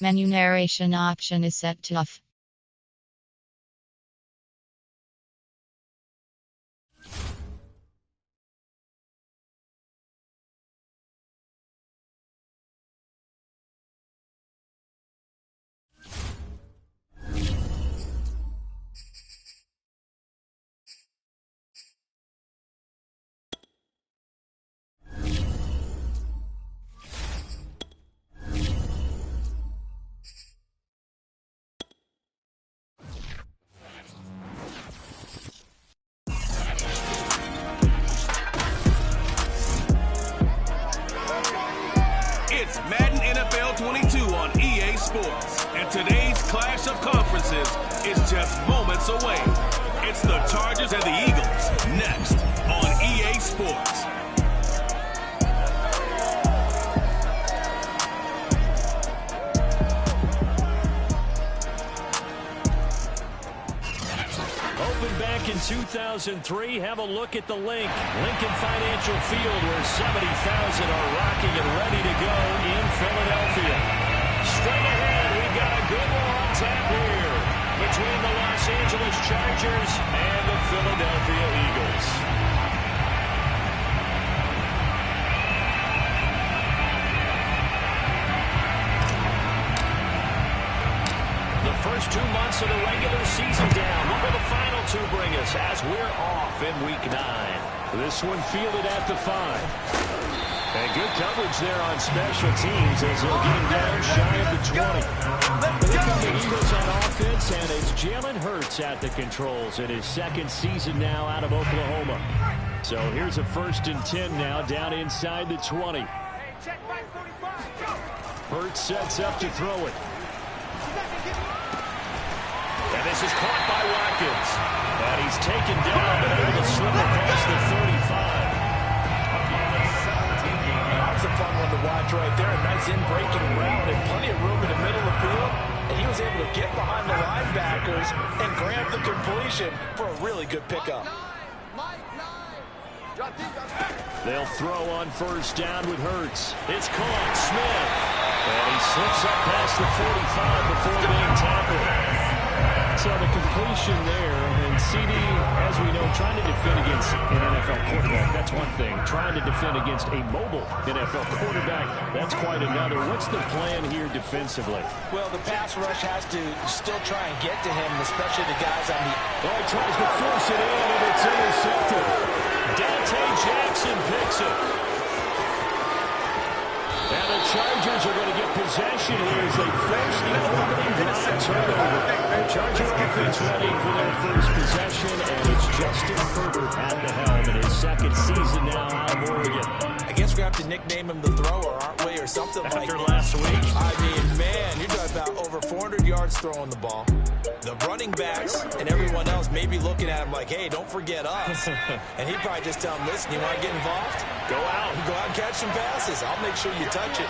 Menu narration option is set to off. It's Madden NFL 22 on EA Sports, and today's clash of conferences is just moments away. It's the Chargers and the Eagles, next on EA Sports. Opened back in 2003, have a look at the link. Lincoln Financial Field, where 70,000 are rocking and ready to go in Philadelphia. Straight ahead, we've got a good one on tap here between the Los Angeles Chargers and the Philadelphia Eagles. The first 2 months of the regular season down. What will the final two bring us as we're off in Week 9? This one fielded at the 5. And good coverage there on special teams as they'll get him down shy of the 20. Here come the Eagles on offense, and it's Jalen Hurts at the controls in his second season now out of Oklahoma. So here's a 1st and 10 now down inside the 20. Hurts sets up to throw it. And this is caught by Watkins. And he's taken down and able to slip across the 35. That was a fun one to watch right there. A nice in-breaking route and plenty of room in the middle of the field. And he was able to get behind the linebackers and grab the completion for a really good pickup. They'll throw on 1st down with Hurts. It's caught. Smith. And he slips up past the 45 before being tackled. So the completion there, and CD, as we know, trying to defend against an NFL quarterback, that's one thing. Trying to defend against a mobile NFL quarterback, that's quite another. What's the plan here defensively? Well, the pass rush has to still try and get to him, especially the guys on the... Oh, he tries to force it in, and it's intercepted. Dante Jackson picks it. And the Chargers are going to get possession here as they force the opening drive turnover. The Charger offense ready for their first possession, and it's Justin Herbert at the helm in his second season now out of Oregon. I guess we have to nickname him the thrower, aren't we, or something like that. After last week. I mean, man, you're talking about over 400 yards throwing the ball. The running backs and everyone else may be looking at him like, hey, don't forget us. And he'd probably just tell him, listen, you want to get involved? Go out and catch some passes. I'll make sure you touch it.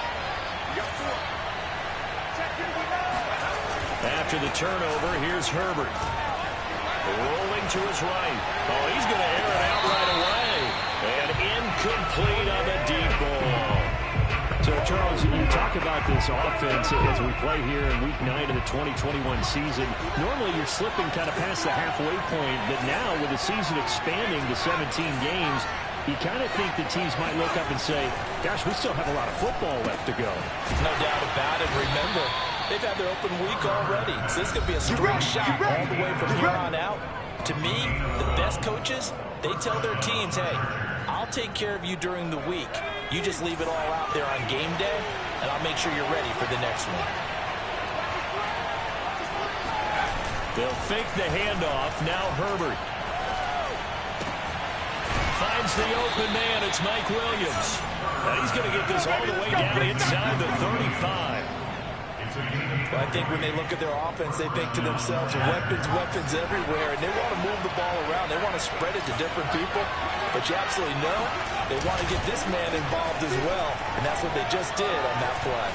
After the turnover, here's Herbert. Rolling to his right. Oh, he's going to air it out right away. And incomplete on the deep ball. So, Charles, you talk about this offense as we play here in Week 9 of the 2021 season. Normally, you're slipping kind of past the halfway point, but now with the season expanding to 17 games, you kind of think the teams might look up and say, gosh, we still have a lot of football left to go. No doubt about it. Remember, they've had their open week already. So this could be a strong shot all the way from here on out. To me, the best coaches, they tell their teams, hey, I'll take care of you during the week. You just leave it all out there on game day, and I'll make sure you're ready for the next one. They'll fake the handoff. Now Herbert finds the open man. It's Mike Williams. And he's going to get this all the way down inside the 35. Well, I think when they look at their offense, they think to themselves, weapons everywhere, and they want to move the ball around. They want to spread it to different people, but you absolutely know they want to get this man involved as well, and that's what they just did on that play.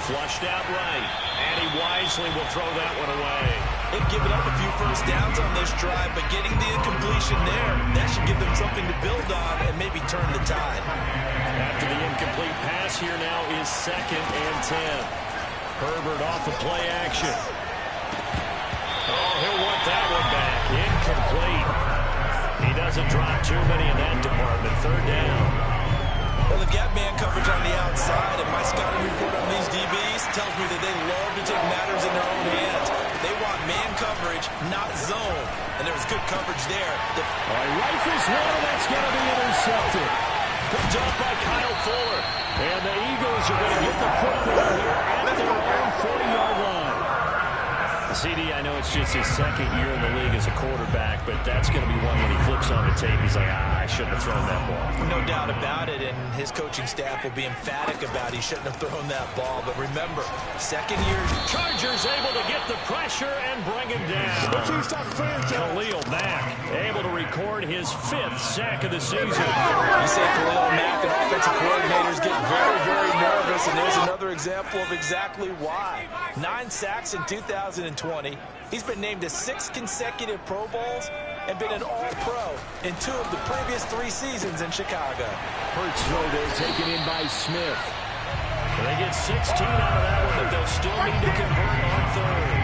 Flushed out right, and he wisely will throw that one away. They've given up a few first downs on this drive, but getting the incompletion there, that should give them something to build on and maybe turn the tide. After the incomplete pass, here now is 2nd and 10. Herbert off the play action. Oh, he'll want that one back. Incomplete. He doesn't drop too many in that department. Third down. Well, they've got man coverage on the outside, and my scouting report on these DBs tells me that they love to take matters in their own hands. They want man coverage, not zone. And there was good coverage there. All right, rifles one, and that's going to be intercepted. Picked up by Kyle Fuller. And the Eagles are going to get the football here at their own 40-yard line. CD, I know it's just his second year in the league as a quarterback, but that's going to be one when he flips on the tape. He's like, I shouldn't have thrown that ball. No doubt about it, and his coaching staff will be emphatic about he shouldn't have thrown that ball. But remember, second year. Chargers able to get the pressure and bring him down. Khalil Mack able to record his 5th sack of the season. You say Khalil Mack and offensive coordinators get very, very nervous, and there's another example of exactly why. 9 sacks in 2020. He's been named to 6 consecutive Pro Bowls and been an All-Pro in 2 of the previous 3 seasons in Chicago. Hurts throw there taken in by Smith. They get 16 out of that one, but they'll still need to convert on third.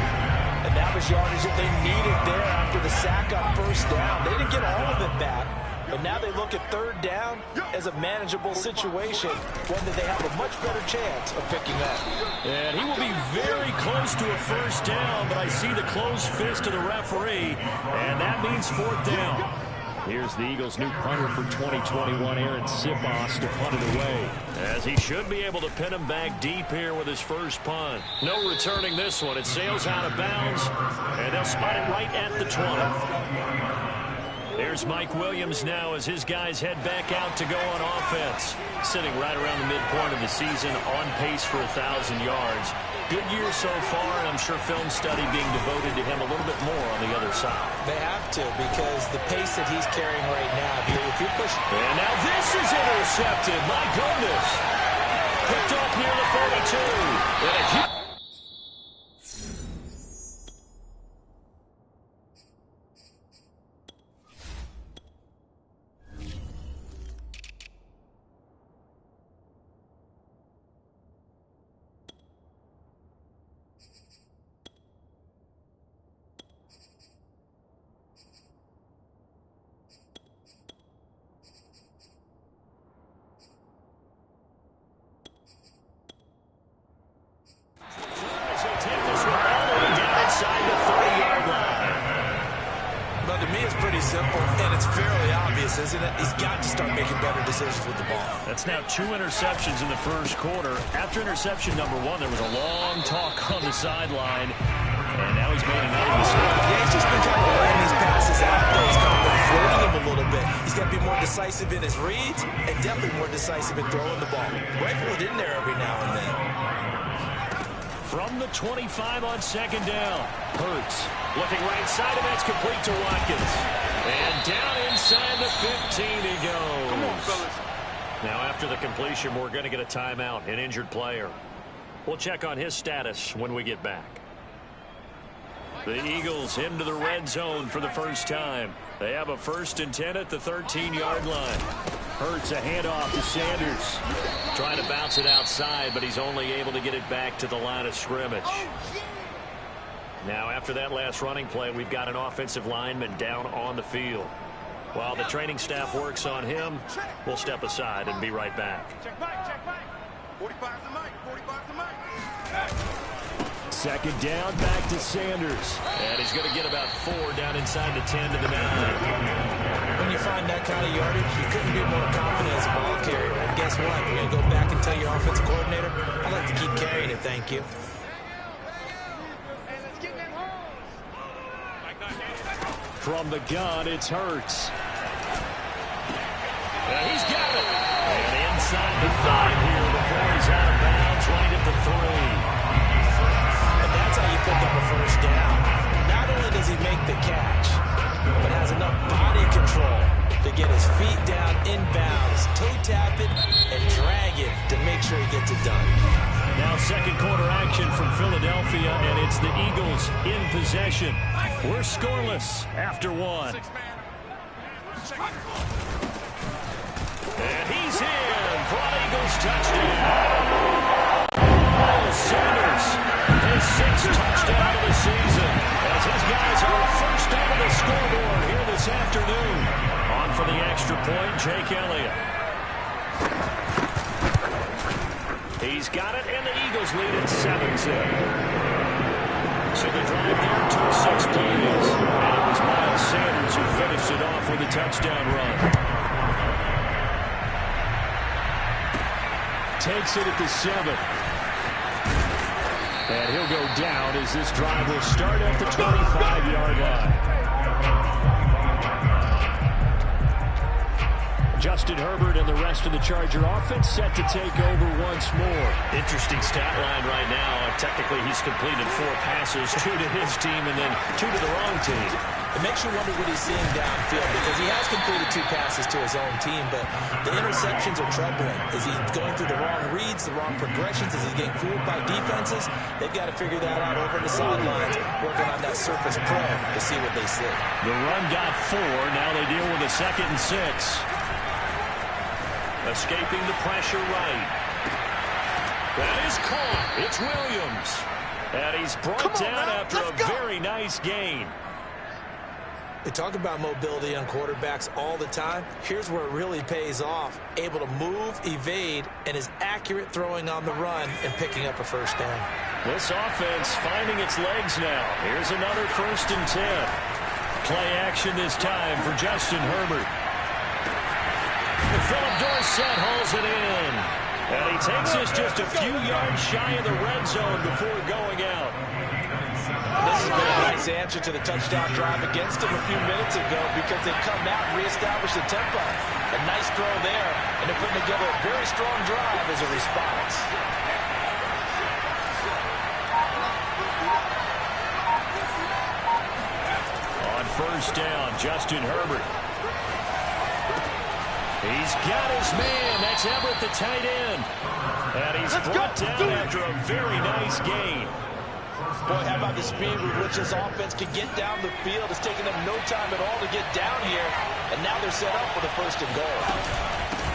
And that was yardage that they needed there after the sack on first down. They didn't get all of it back, but now they look at third down as a manageable situation, one that they have a much better chance of picking up. And he will be very close to a first down, but I see the closed fist of the referee, and that means 4th down. Here's the Eagles' new punter for 2021, Aaron Sipos, to punt it away, as he should be able to pin him back deep here with his first punt. No returning this one. It sails out of bounds, and they'll spot it right at the 20. There's Mike Williams now as his guys head back out to go on offense. Sitting right around the midpoint of the season, on pace for 1,000 yards. Good year so far, and I'm sure film study being devoted to him a little bit more on the other side. They have to, because the pace that he's carrying right now, if you push... And now this is intercepted. My goodness. Picked up near the 42. And a huge... Isn't it? He's got to start making better decisions with the ball. That's now 2 interceptions in the first quarter. After interception number 1, there was a long talk on the sideline, and now he's made another mistake. Yeah, he's just been kind of laying these passes out there. He's kind of been floating them a little bit. He's got to be more decisive in his reads and definitely more decisive in throwing the ball. Rifle it in there every now and then. From the 25 on second down, Hurts looking right side, and that's complete to Watkins. And down inside the 15 he goes. Come on, fellas. Now after the completion, we're going to get a timeout, an injured player. We'll check on his status when we get back. The Eagles into the red zone for the first time. They have a 1st and 10 at the 13-yard line. Hurts a handoff to Sanders. Trying to bounce it outside, but he's only able to get it back to the line of scrimmage. Now, after that last running play, we've got an offensive lineman down on the field. While the training staff works on him, we'll step aside and be right back. Check back. 45's the mic. 45's the mic. Second down, back to Sanders. And he's going to get about 4 down inside the 10 to the 9. When you find that kind of yardage, you couldn't be more confident as a ball carrier. And guess what? You're going to go back and tell your offensive coordinator, I'd like to keep carrying it, thank you. From the gun, it's Hurts. And he's got it. And inside the 5 here before he's out of bounds, right at the 3. And that's how you pick up a first down. Not only does he make the catch, but has enough body control to get his feet down inbounds, toe tap it, and drag it to make sure he gets it done. Now second quarter action from Philadelphia, and it's the Eagles in possession. We're scoreless after 1. And he's in for an Eagles touchdown. Miles Sanders point, Jake Elliott. He's got it, and the Eagles lead at 7-zip. So the drive there took 6 plays, and it was Miles Sanders who finished it off with a touchdown run. Takes it at the 7. And he'll go down as this drive will start at the 25-yard line. Justin Herbert and the rest of the Charger offense set to take over once more. Interesting stat line right now. Technically, he's completed 4 passes, 2 to his team and then 2 to the wrong team. It makes you wonder what he's seeing downfield because he has completed 2 passes to his own team, but the interceptions are troubling. Is he going through the wrong reads, the wrong progressions? Is he getting fooled by defenses? They've got to figure that out over the sidelines, working on that Surface Pro to see what they see. The run got 4. Now they deal with a 2nd and 6. Escaping the pressure right. That is caught. It's Williams. And he's brought down after a very nice gain. They talk about mobility on quarterbacks all the time. Here's where it really pays off. Able to move, evade, and is accurate throwing on the run and picking up a first down. This offense finding its legs now. Here's another 1st and 10. Play action this time for Justin Herbert. Philip Dorsett hauls it in. And he takes us just a few yards shy of the red zone before going out. This has been a nice answer to the touchdown drive against him a few minutes ago because they've come out and reestablished the tempo. A nice throw there, and they're putting together a very strong drive as a response. On 1st down, Justin Herbert. He's got his man. That's Everett, the tight end. And he's brought down after a very nice gain. Boy, how about the speed with which this offense can get down the field? It's taken them no time at all to get down here. And now they're set up with a 1st and goal.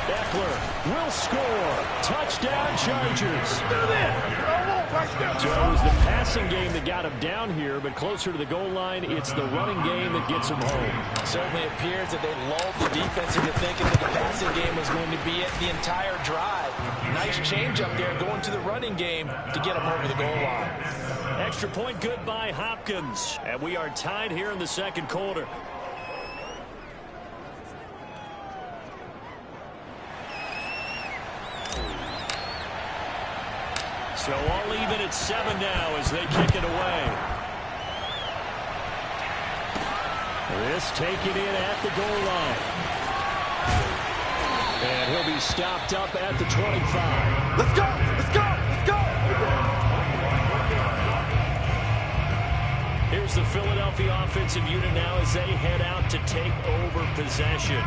Eckler will score. Touchdown, Chargers. So it was the passing game that got him down here, but closer to the goal line, it's the running game that gets him home. Certainly appears that they lulled the defense into thinking that the passing game was going to be it the entire drive. Nice change up there going to the running game to get him over the goal line. Extra point good by Hopkins. And we are tied here in the 2nd quarter. So all even at 7 now as they kick it away. This taken in at the goal line. And he'll be stopped up at the 25. Let's go! Let's go! Let's go! Here's the Philadelphia offensive unit now as they head out to take over possession.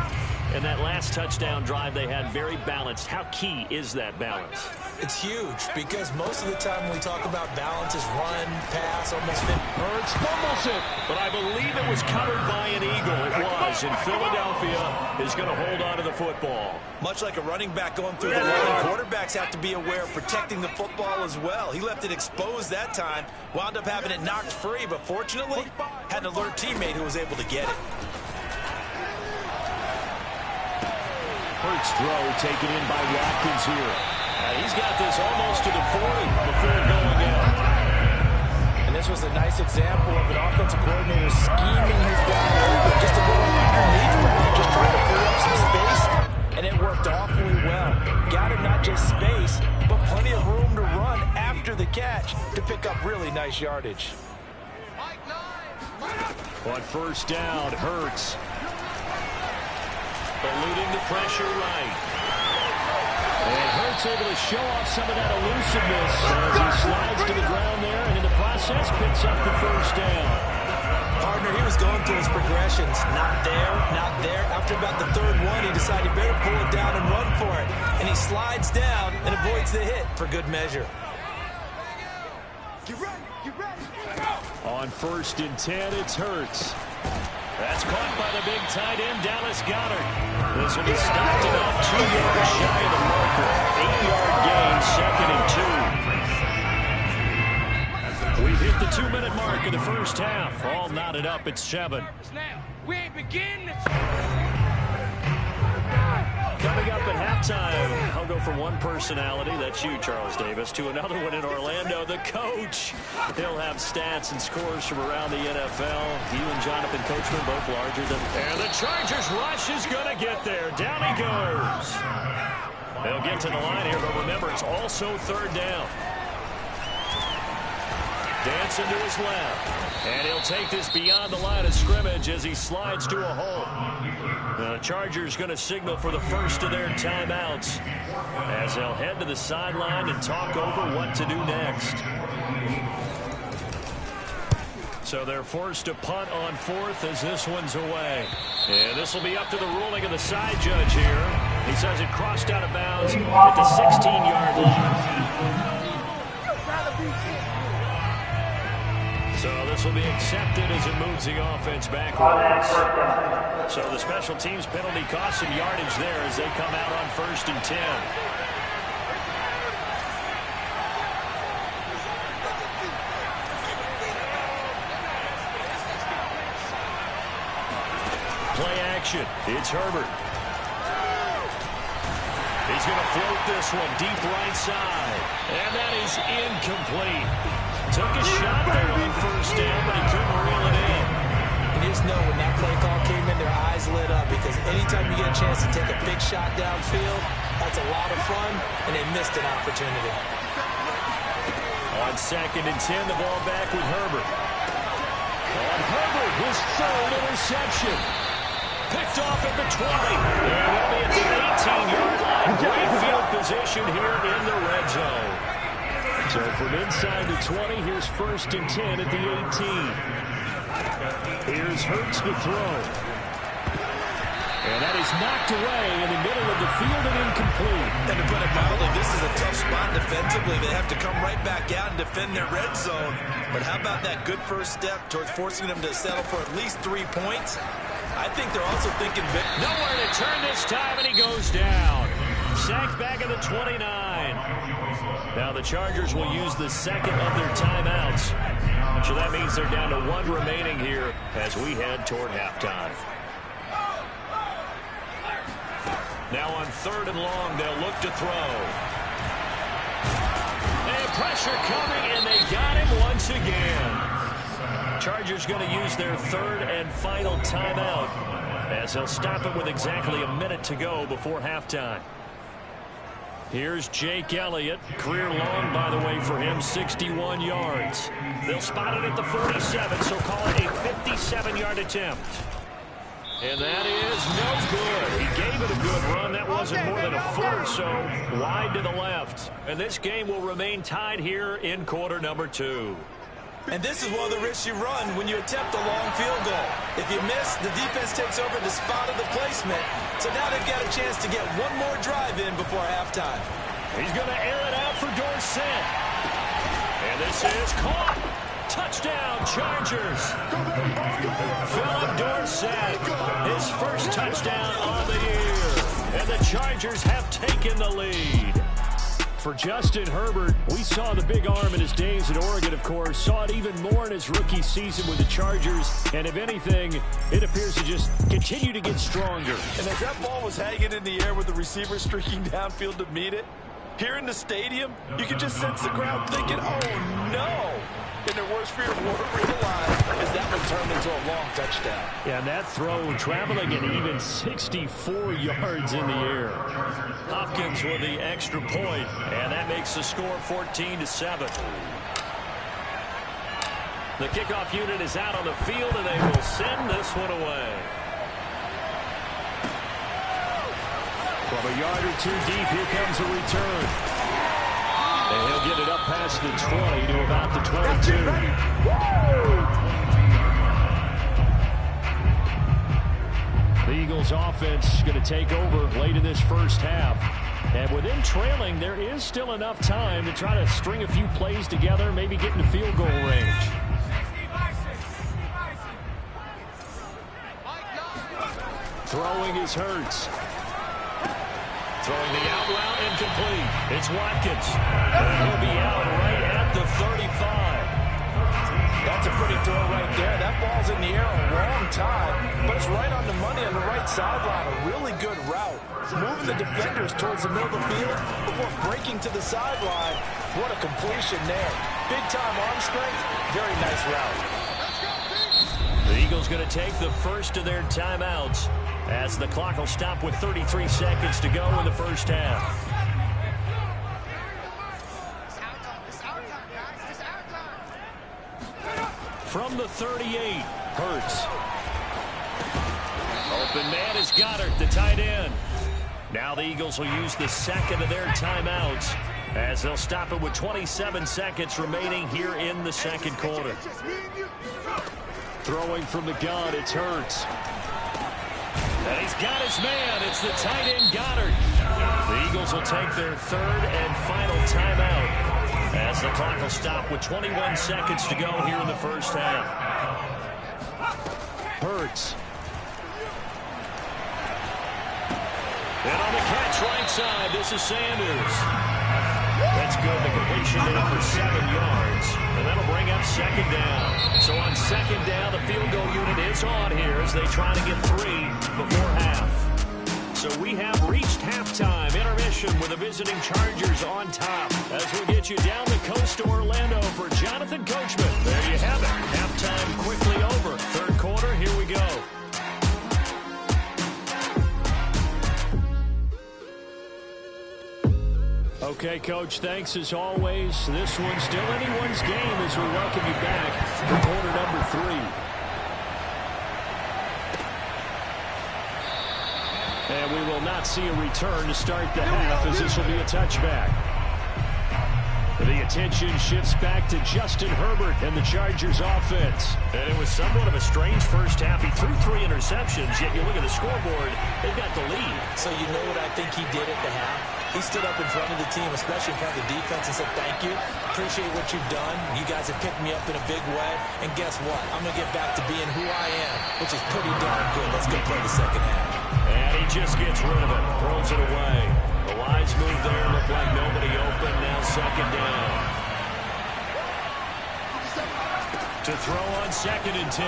And that last touchdown drive they had very balanced. How key is that balance? It's huge because most of the time when we talk about balance is run, pass, almost fit. Hurts fumbles it, but I believe it was covered by an Eagle. It was, and Philadelphia is going to hold on to the football. Much like a running back going through the line, quarterbacks have to be aware of protecting the football as well. He left it exposed that time, wound up having it knocked free, but fortunately had an alert teammate who was able to get it. Hurts throw taken in by Watkins here. He's got this almost to the 40 before going out. And this was a nice example of an offensive coordinator scheming his guy open. Just a little underneath route, just trying to free up some space. And it worked awfully well. Got him not just space, but plenty of room to run after the catch to pick up really nice yardage. On 1st down, Hurts. Eluding the pressure right. And Hurts able to show off some of that elusiveness as he slides to the ground there and in the process picks up the 1st down. Partner, he was going through his progressions. Not there, not there. After about the 3rd one, he decided he better pull it down and run for it. And he slides down and avoids the hit for good measure. Get ready! Get ready! On 1st and 10, it's Hurts. That's caught by the big tight end, Dallas Goedert. This will be stopped about 2 yards shy of the marker. 8-yard gain, 2nd and 2. We've hit the 2-minute mark of the 1st half. All knotted up at 7. Now, we ain't beginning. Coming up at halftime, I'll go from one personality, that's you, Charles Davis, to another one in Orlando, the coach. He'll have stats and scores from around the NFL. You and Jonathan Coachman both larger than... And the Chargers rush is going to get there. Down he goes. They'll get to the line here, but remember, it's also third down. Dancing to his left. And he'll take this beyond the line of scrimmage as he slides to a hole. The Chargers going to signal for the first of their timeouts as they'll head to the sideline and talk over what to do next. So they're forced to punt on fourth as this one's away. And this will be up to the ruling of the side judge here. He says it crossed out of bounds at the 16-yard line. So this will be accepted as it moves the offense backwards. So the special teams penalty costs some yardage there as they come out on 1st and 10. Play action. It's Herbert. He's going to float this one deep right side. And that is incomplete. Took a shot there on 1st down, but he couldn't reel it in. You just know when that play call came in, their eyes lit up because anytime you get a chance to take a big shot downfield, that's a lot of fun, and they missed an opportunity. On 2nd and 10, the ball back with Herbert. And Herbert, his 3rd interception. Picked off at the 20. And they'll be at the 18-yard line. Great field position here in the red zone. So from inside the 20, here's 1st and 10 at the 18. Here's Hurts to throw. And that is knocked away in the middle of the field and incomplete. And to put it mildly, this is a tough spot defensively. They have to come right back out and defend their red zone. But how about that good first step towards forcing them to settle for at least 3 points? I think they're also thinking... Nowhere to turn this time, and he goes down. Sacked back at the 29. Now the Chargers will use the 2nd of their timeouts. So that means they're down to 1 remaining here as we head toward halftime. Now on 3rd and long, they'll look to throw. And pressure coming, and they got him once again. Chargers going to use their 3rd and final timeout as they'll stop it with exactly a minute to go before halftime. Here's Jake Elliott. Career long, by the way, for him, 61 yards. They'll spot it at the 47, so call it a 57-yard attempt. And that is no good. He gave it a good run. That wasn't more than a foot or so wide to the left. And this game will remain tied here in quarter number 2. And this is one of the risks you run when you attempt a long field goal. If you miss, the defense takes over the spot of the placement. So now they've got a chance to get one more drive in before halftime. He's going to air it out for Dorsett. And this is caught. Touchdown, Chargers. Philip Dorsett, his first touchdown on the year. And the Chargers have taken the lead. For Justin Herbert, we saw the big arm in his days at Oregon, of course. Saw it even more in his rookie season with the Chargers. And if anything, it appears to just continue to get stronger. And as that ball was hanging in the air with the receiver streaking downfield to meet it, here in the stadium, you can just sense the crowd thinking, oh, no. And their worst fear won't realize as that one turned into a long touchdown. Yeah, and that throw traveling at even 64 yards in the air. Hopkins with the extra point, and that makes the score 14-7. The kickoff unit is out on the field, and they will send this one away. From a yard or 2 deep, here comes a return. And he'll get it up past the 20 to about the 22. The Eagles offense going to take over late in this first half. And with them trailing, there is still enough time to try to string a few plays together, maybe get into field goal range. Throwing is Hurts. Throwing the out route, incomplete. It's Watkins. And he'll be out right at the 35. That's a pretty throw right there. That ball's in the air a long time, but it's right on the money on the right sideline. A really good route. moving the defenders towards the middle of the field before breaking to the sideline. What a completion there. Big-time arm strength. Very nice route. The Eagles going to take the first of their timeouts as the clock will stop with 33 seconds to go in the first half. From the 38, Hurts. Open man is Goddard, the tight end. Now the Eagles will use the second of their timeouts as they'll stop it with 27 seconds remaining here in the second quarter. Throwing from the gun, it's Hurts. And he's got his man. It's the tight end Goddard. The Eagles will take their third and final timeout as the clock will stop with 21 seconds to go here in the first half. Hurts. And on the catch right side, this is Sanders. That's good. The completion there for 7 yards. And that'll bring up second down. So on second down, the field goal unit is on here as they try to get 3 before half. So we have reached halftime intermission with the visiting Chargers on top. As we get you down the coast to Orlando for Jonathan Coachman. There you have it. Halftime quickly over. Third quarter, here we go. Okay, Coach, thanks as always. This one's still anyone's game as we welcome you back for quarter number 3. And we will not see a return to start the half as this will be a touchback. The attention shifts back to Justin Herbert and the Chargers offense. And it was somewhat of a strange first half. He threw 3 interceptions, yet you look at the scoreboard, they've got the lead. So you know what I think he did at the half? He stood up in front of the team, especially in front of the defense, and said, thank you. Appreciate what you've done. You guys have picked me up in a big way. And guess what? I'm going to get back to being who I am, which is pretty darn good. Let's go play the second half. And he just gets rid of it, throws it away. The lines move there, look like nobody open. Now second down. To throw on second and 10,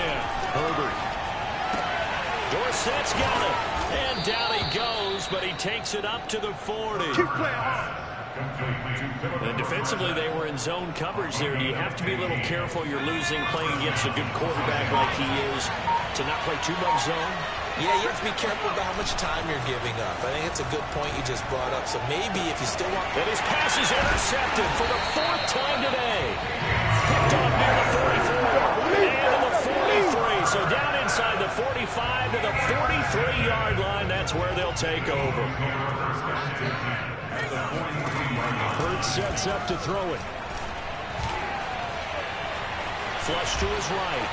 Herbert. Dorsett's got it. And down he goes, but he takes it up to the 40. And defensively, they were in zone coverage there. Do you have to be a little careful? You're losing playing against a good quarterback like he is to not play too much zone? Yeah, you have to be careful about how much time you're giving up. I think it's a good point you just brought up. So maybe if you still want... And his pass is intercepted for the 4th time today. Picked off near the 44 and to the 43. So down inside the 45 to the 43-yard line. That's where they'll take over. Hurts sets up to throw it. Flush to his right.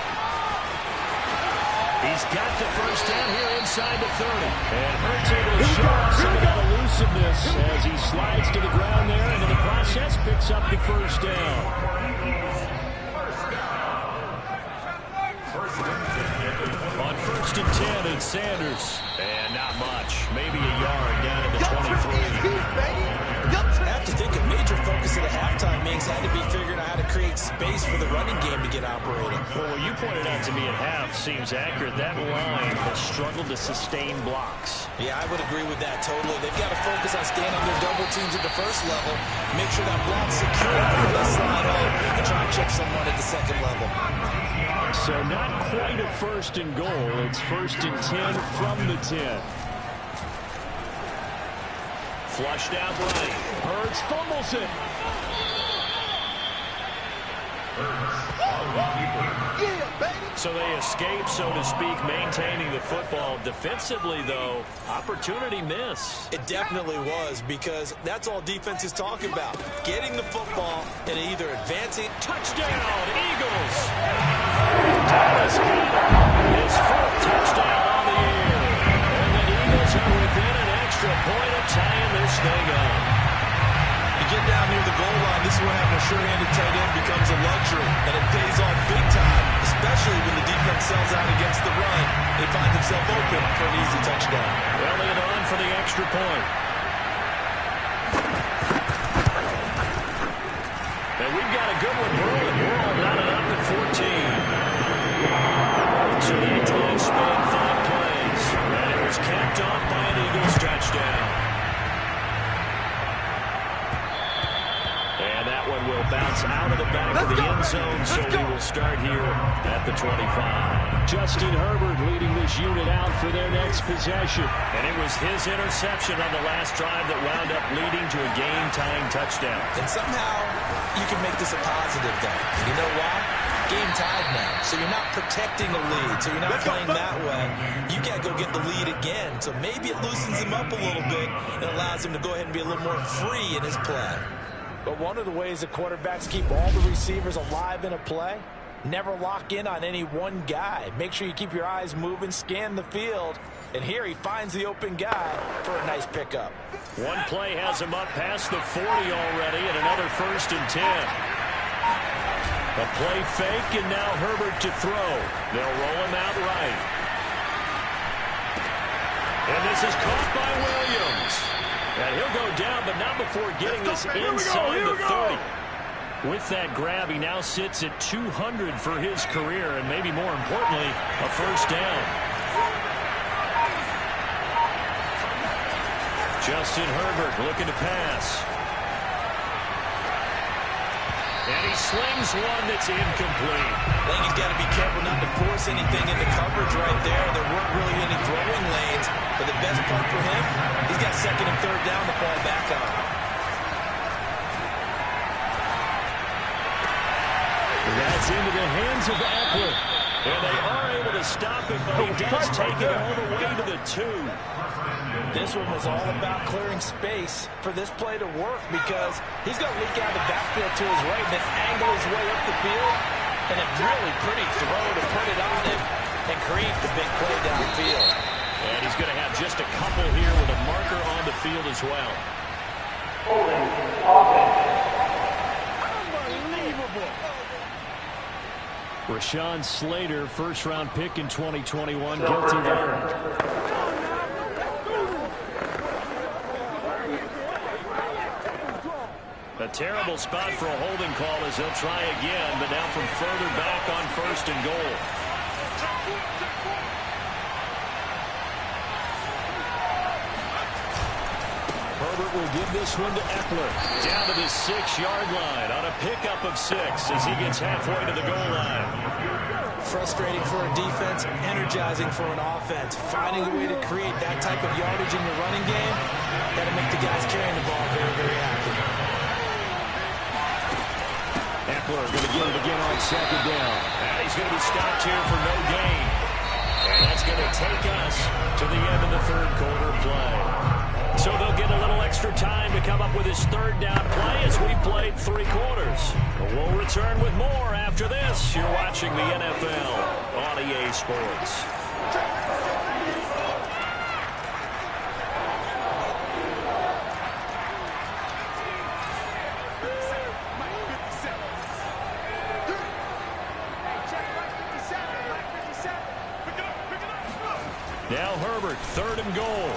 He's got the first down here inside the 30. And Hurts able to show off some of that elusiveness as he slides to the ground there, and in the process picks up the first down. On first and 10, it's Sanders. And not much. Maybe a yard down to the 23. I have to think a major focus of the halftime means had to be figuring out how to create space for the running game to get operating. Well, what you pointed out to me at half seems accurate. That line has struggled to sustain blocks. Yeah, I would agree with that totally. They've got to focus on staying on their double teams at the first level, make sure that block's secure before they slide home, and try and check someone at the second level. So not quite a first and goal. It's first and 10 from the 10. Flushed out right. Hurts fumbles it. So they escape, so to speak, maintaining the football. Defensively, though, opportunity miss. It definitely was, because that's all defense is talking about. Getting the football and either advancing. Touchdown, Eagles. Thomas Goddard, his 4th touchdown on the year. And the Eagles are within an extra point of tying this thing up. You get down near the goal line, this is where having a sure-handed tight end becomes a luxury, and it pays off big time, especially when the defense sells out against the run. They find themselves open for an easy touchdown. Elliott on for the extra point. And we've got a good one brewing. We're all knotted up at 14. So they try and span 5 plays. And it was kept off by an Eagles touchdown. And that one will bounce out of the back of the end zone, so we will start here at the 25. Justin Herbert leading this unit out for their next possession. And it was his interception on the last drive that wound up leading to a game-tying touchdown. And somehow you can make this a positive, though. You know why? Game tied now, so you're not protecting the lead, so you're not playing that way. You can't go get the lead again, so maybe it loosens him up a little bit and allows him to go ahead and be a little more free in his play. But one of the ways that quarterbacks keep all the receivers alive in a play, never lock in on any one guy. Make sure you keep your eyes moving, scan the field. And here he finds the open guy for a nice pickup. One play has him up past the 40 already, and another 1st and 10. A play fake, and now Herbert to throw. They'll roll him out right. And this is caught by Williams. And he'll go down, but not before getting this inside the 30. With that grab, he now sits at 200 for his career, and maybe more importantly, a 1st down. Justin Herbert looking to pass. And he slings one that's incomplete. I think he's got to be careful not to force anything into coverage right there. There weren't really any throwing lanes, but the best part for him, he's got 2nd and 3rd down to fall back on. That's into the hands of Eckler. And they are able to stop it, but he does take it all the way to the 2. This one was all about clearing space for this play to work because he's going to leak out of the backfield to his right and then angle his way up the field. And a really pretty throw to put it on him and create the big play downfield. And he's going to have just a couple here with a marker on the field as well. Unbelievable. Rashawn Slater, 1st-round pick in 2021, guilty there. A terrible spot for a holding call as they'll try again, but now from further back on 1st and goal. Herbert will give this one to Eckler. Down to the 6-yard line on a pickup of 6 as he gets halfway to the goal line. Frustrating for a defense, energizing for an offense. Finding a way to create that type of yardage in your running game, got to make the guys carrying the ball very, very happy. Eckler going to get it again on 2nd down. And he's going to be stopped here for no gain. And that's going to take us to the end of the 3rd quarter play. So they'll get a little extra time to come up with his 3rd down play as we played 3 quarters. We'll return with more after this. You're watching the NFL on EA Sports. Now Herbert, 3rd and goal.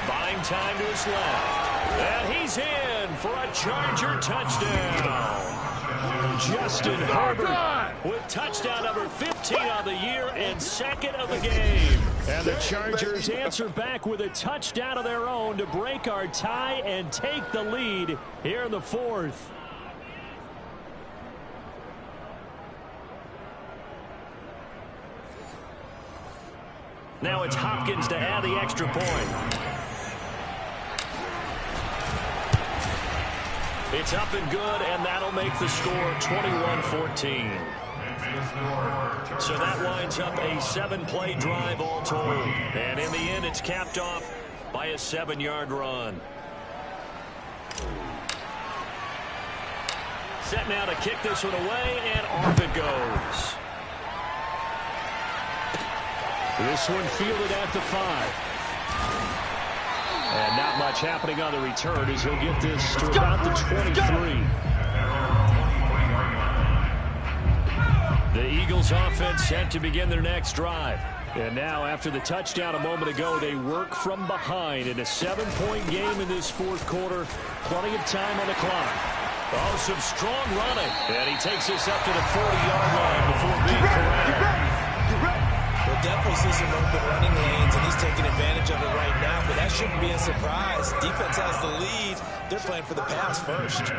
Buying time to his left. And he's in for a Charger touchdown. Justin Herbert with touchdown number 15 on the year and 2nd of the game. And the Chargers answer back with a touchdown of their own to break our tie and take the lead here in the 4th. Now it's Hopkins to add the extra point. It's up and good, and that'll make the score 21-14. So that winds up a 7-play drive all told. And in the end, it's capped off by a 7-yard run. Set now to kick this one away, and off it goes. This one fielded at the 5. And not much happening on the return as he'll get this to about the 23. The Eagles offense set to begin their next drive. And now after the touchdown a moment ago, they work from behind in a 7-point game in this 4th quarter. Plenty of time on the clock. Oh, some strong running. And he takes this up to the 40-yard line before being corralled. Well, definitely see some open running lanes, and he's taking advantage of it right now, but that shouldn't be a surprise. Defense has the lead. They're playing for the pass first.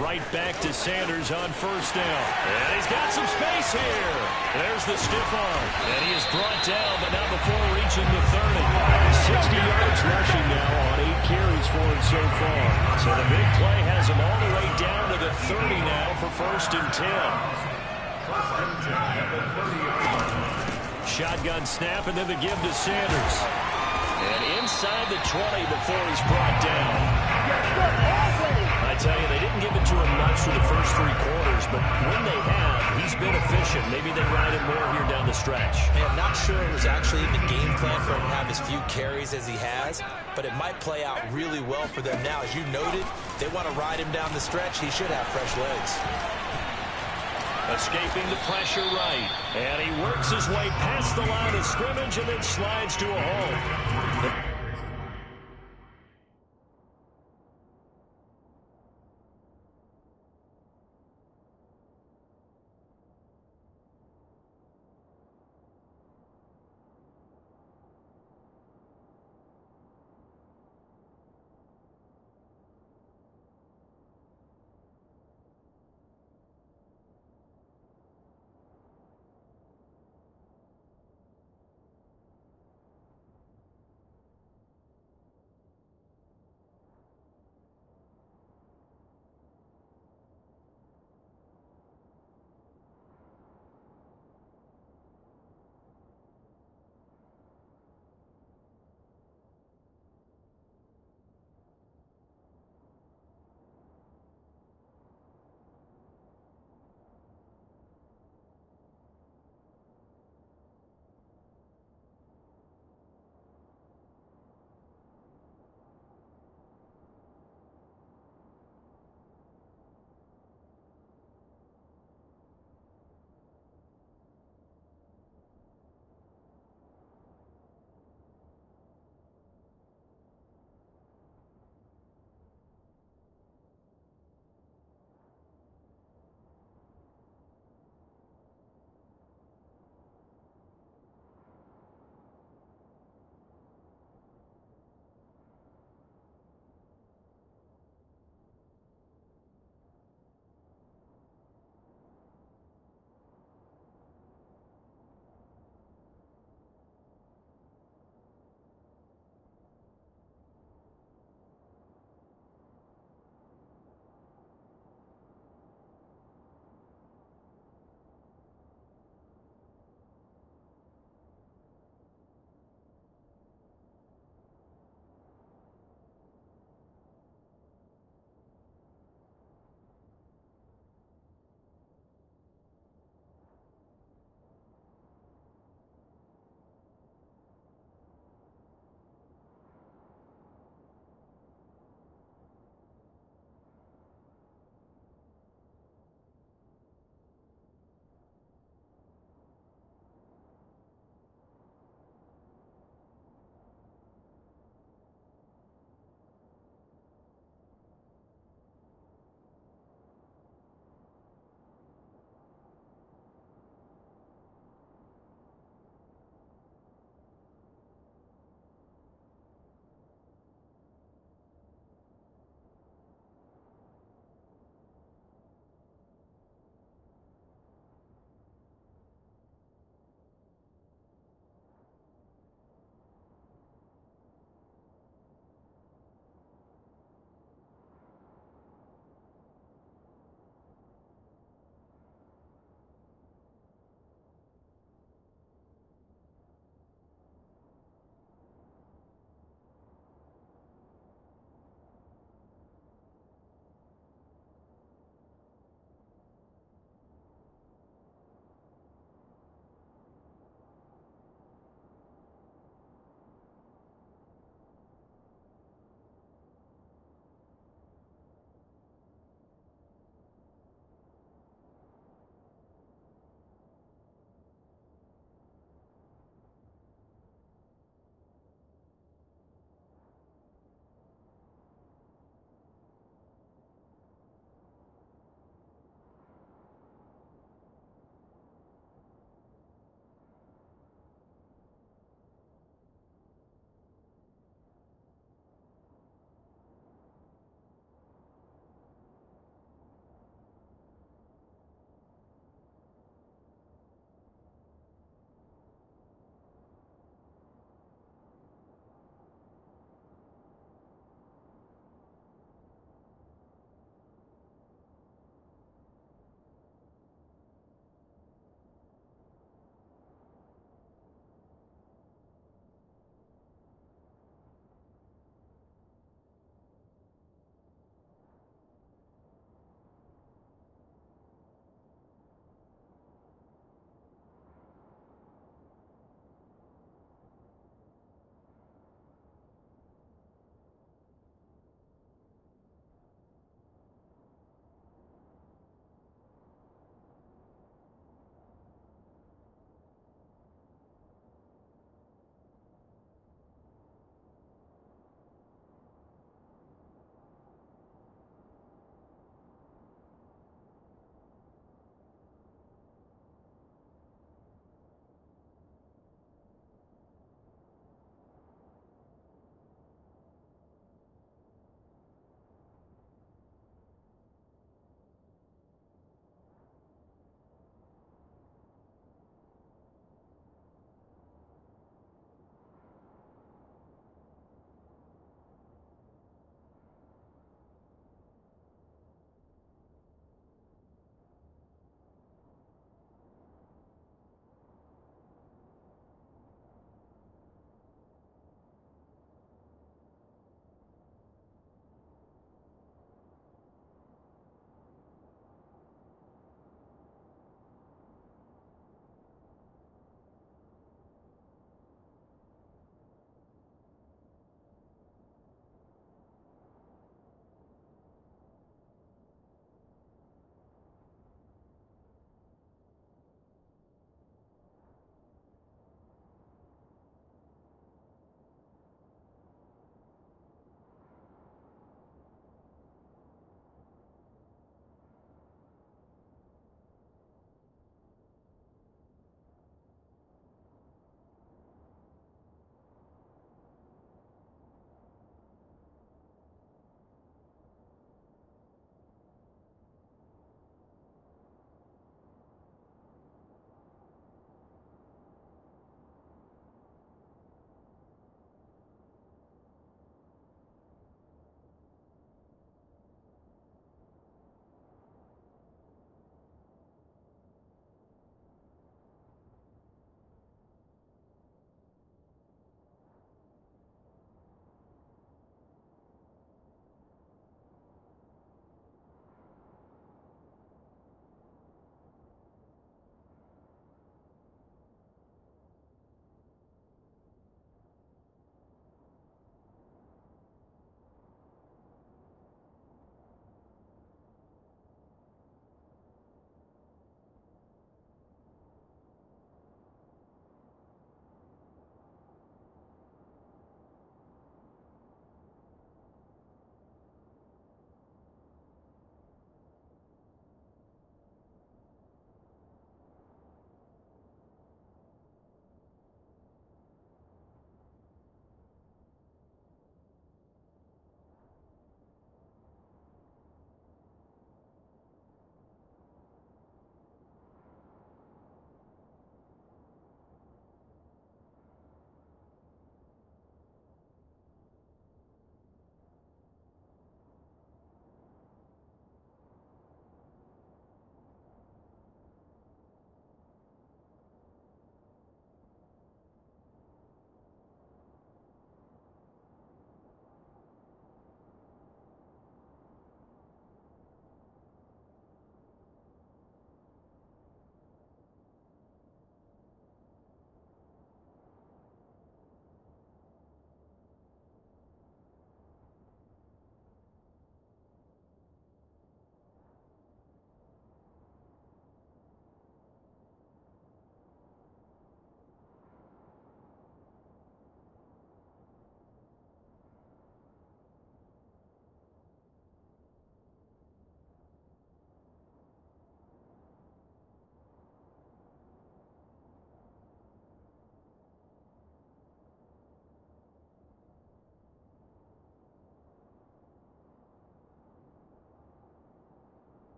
Right back to Sanders on first down. And he's got some space here. There's the stiff arm. And he is brought down, but not before reaching the 30. 60 yards rushing now on 8 carries for him so far. So the big play has him all the way down to the 30 now for first and 10. Shotgun snap, and then the give to Sanders. And inside the 20 before he's brought down. I tell you, they didn't give it to him much for the first 3 quarters, but when they have, he's been efficient. Maybe they ride him more here down the stretch. Man, not sure it was actually in the game plan for him to have as few carries as he has, but it might play out really well for them now. As you noted, they want to ride him down the stretch. He should have fresh legs. Escaping the pressure right. And he works his way past the line of scrimmage and then slides to a hole.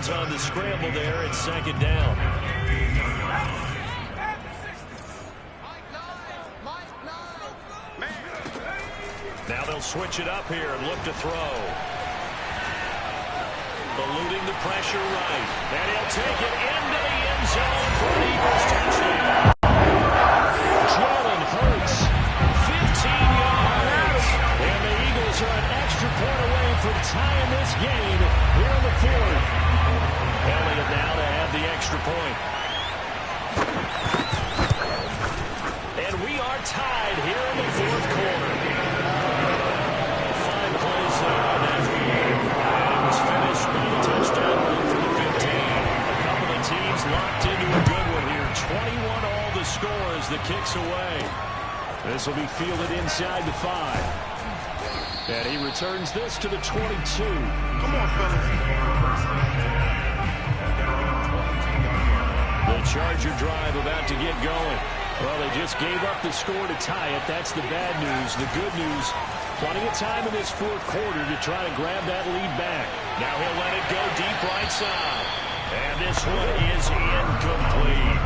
yards on the scramble there at second down. Now they'll switch it up here and look to throw. Eluding the pressure right. And he'll take it into the end zone for an Eagles touchdown. Jalen Hurts, 15 yards. And the Eagles are an extra point away from tying this game here in the fourth. Elliott now to have the extra point. And we are tied here in the fourth quarter. 5 plays there on that drive. And it was finished by the touchdown run for the 15. A couple of teams locked into a good one here. 21 all the score as the kick's away. This will be fielded inside the 5. And he returns this to the 22. Come on, fellas. The Charger drive about to get going. Well, they just gave up the score to tie it. That's the bad news. The good news, plenty of time in this fourth quarter to try to grab that lead back. Now he'll let it go deep right side. And this one is incomplete.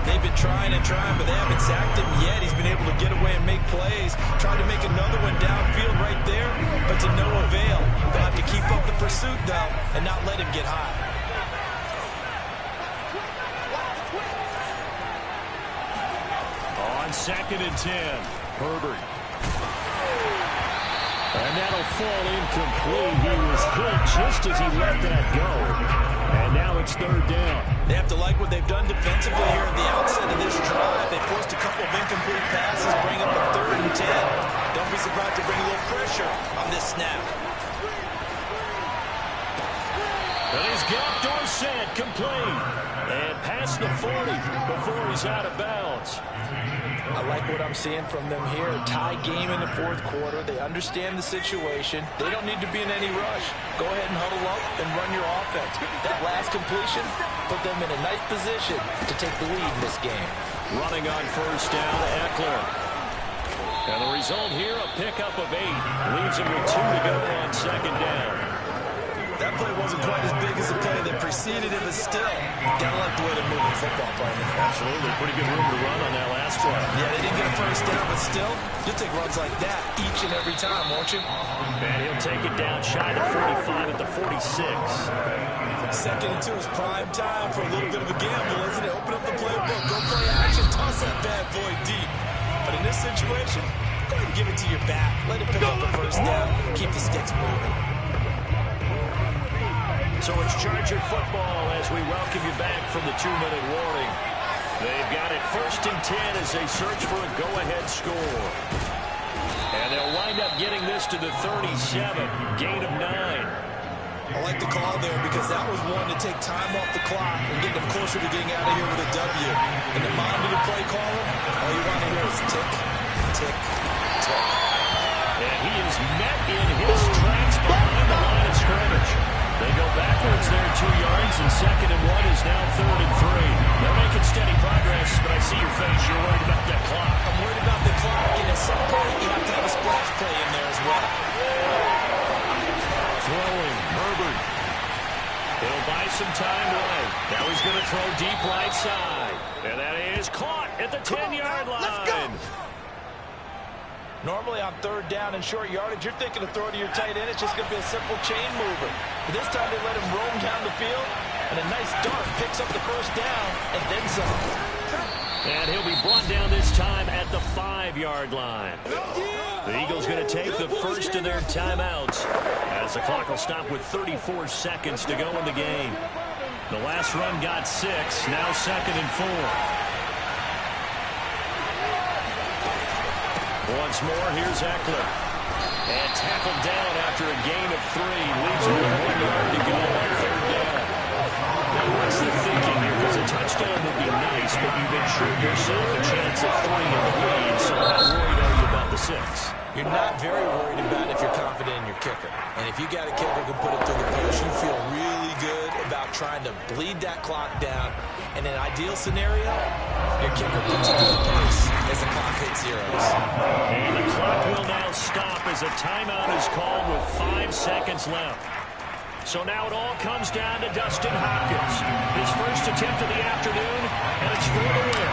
They've been trying and trying, but they haven't sacked him yet. He's been able to get away and make plays. Tried to make another one downfield right there, but to no avail. They'll have to keep up the pursuit, though, and not let him get high. On 2nd and 10, Herbert. And that'll fall incomplete. He was hit just as he let that go. And now it's 3rd down. They have to like what they've done defensively here at the outset of this drive. They forced a couple of incomplete passes, bring up a 3rd and 10. Don't be surprised to bring a little pressure on this snap. And he's got Dorsett complete. And past the 40 before he's out of bounds. I like what I'm seeing from them here. A tie game in the fourth quarter. They understand the situation. They don't need to be in any rush. Go ahead and huddle up and run your offense. That last completion put them in a nice position to take the lead in this game. Running on 1st down, Eckler. And the result here, a pickup of 8. Leaves him with 2 to go on 2nd down. That play wasn't quite as big as the play that preceded it, but still, gotta like the way they're moving football playing. Absolutely. Pretty good room to run on that last play. Yeah, they didn't get a 1st down, but still, you'll take runs like that each and every time, won't you? And he'll take it down shy of 45 at the 46. 2nd and 2 is prime time for a little bit of a gamble, isn't it? Open up the playbook, go play action, toss that bad boy deep. But in this situation, go ahead and give it to your back. Let it pick up the 1st down, keep the sticks moving. So it's Charger football as we welcome you back from the 2-minute warning. They've got it 1st and 10 as they search for a go-ahead score. And they'll wind up getting this to the 37, gain of 9. I like the call there because that was one to take time off the clock and get them closer to getting out of here with a W. In the mind of the play caller, all you want to hear is tick, tick, tick. And he is met in his tracks behind the line of scrimmage. They go backwards there 2 yards, and 2nd and 1 is now 3rd and 3. They're making steady progress, but I see your face. You're worried about that clock. I'm worried about the clock, and at some point, you have to have a splash play in there as well. Throwing, Herbert. He'll buy some time right. Now he's going to throw deep right side. And that is caught at the 10-yard line. Let's go. Normally on 3rd down and short yardage, you're thinking of throwing to your tight end. It's just going to be a simple chain mover. But this time they let him roam down the field, and a nice dart picks up the 1st down, and then some. And he'll be brought down this time at the 5-yard line. The Eagles going to take the first of their timeouts as the clock will stop with 34 seconds to go in the game. The last run got 6, now 2nd and 4. Once more, here's Eckler. And tackled down after a gain of 3. Leaves him with 1 yard to go on 3rd down. Now, what's the thinking here? Because a touchdown would be nice, but you've ensured yourself a chance of 3 in the lead. So how worried are you about the 6? You're not very worried about it if you're confident in your kicker. And if you got a kicker who can put it through the post, you feel really good about trying to bleed that clock down. In an ideal scenario, your kicker puts it through the post as the clock hits zeros. And the clock will now stop as a timeout is called with 5 seconds left. So now it all comes down to Dustin Hopkins. His first attempt of the afternoon, and it's for the win.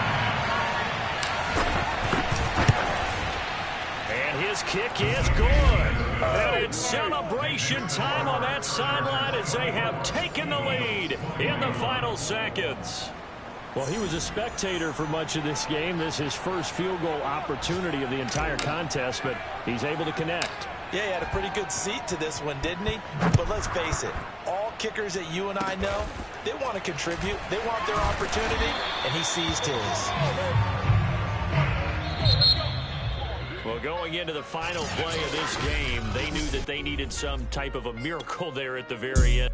And his kick is good. And it's celebration time on that sideline as they have taken the lead in the final seconds. Well, he was a spectator for much of this game. This is his first field goal opportunity of the entire contest, but he's able to connect. Yeah, he had a pretty good seat to this one, didn't he? But let's face it, all kickers that you and I know, they want to contribute. They want their opportunity, and he seized his. Well, going into the final play of this game, they knew that they needed some type of a miracle there at the very end.